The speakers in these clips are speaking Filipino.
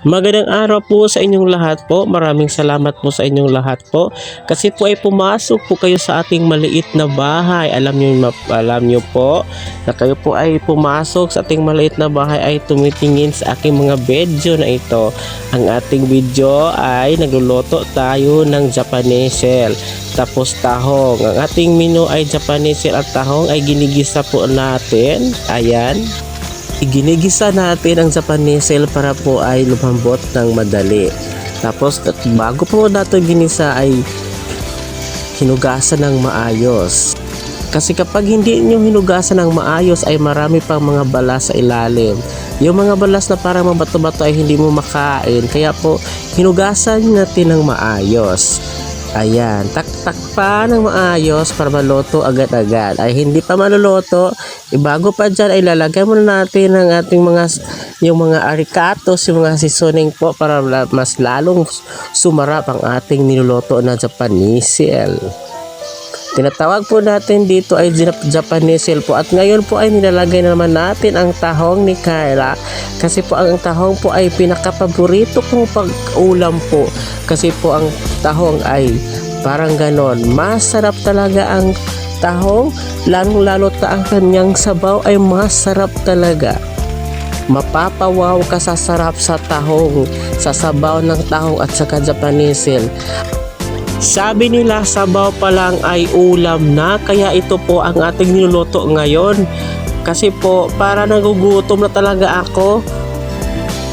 Magandang araw po sa inyong lahat po. Maraming salamat po sa inyong lahat po. Kasi po ay pumasok po kayo sa ating maliit na bahay. Alam nyo po na kayo po ay pumasok sa ating maliit na bahay ay tumitingin sa aking mga video na ito. Ang ating video ay nagluluto tayo ng Japanesel. Tapos tahong. Ang ating menu ay Japanesel at tahong ay ginigisa po natin. Ayan. Ginigisa natin ang Japanesel para po ay lumambot ng madali. Tapos bago po natin ginisa ay hinugasan ng maayos. Kasi kapag hindi nyo hinugasan ng maayos ay marami pang mga balas sa ilalim. Yung mga balas na parang mabato-bato ay hindi mo makain. Kaya po hinugasan natin ng maayos. Ayan, tak-tak pa ng maayos para maluto agad-agad. Ay hindi pa maluluto, bago pa dyan ay lalagyan muna natin ng ating yung mga arigatos, yung mga seasoning po para mas lalong sumarap ang ating niluluto na Japanesel. Tinatawag po natin dito ay Japanesel po. At ngayon po ay nilalagay naman natin ang tahong ni Carla. Kasi po ang tahong po ay pinakapaborito kong pag-ulam po. Kasi po ang tahong ay parang ganon. Masarap talaga ang tahong. Lalong-lalo ang kanyang sabaw ay masarap talaga. Mapapawaw ka sa sarap sa tahong, sa sabaw ng tahong at saka Japanesel. Sabi nila sabaw pa lang ay ulam na, kaya ito po ang ating niluluto ngayon. Kasi po para nagugutom na talaga ako.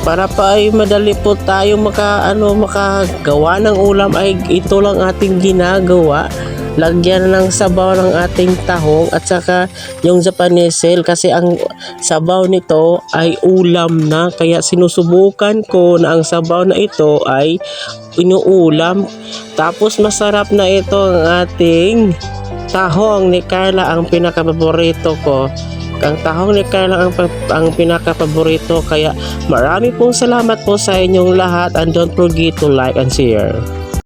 Para pa ay madali po tayo makagawa ng ulam ay ito lang ating ginagawa. Lagyan ng sabaw ng ating tahong at saka yung Japanesel kasi ang sabaw nito ay ulam na, kaya sinusubukan ko na ang sabaw na ito ay inuulam. Tapos masarap na ito ang ating tahong ni Carla, ang pinakapaborito ko. Ang tahong ni Carla ang pinakapaborito, kaya marami pong salamat po sa inyong lahat and don't forget to like and share.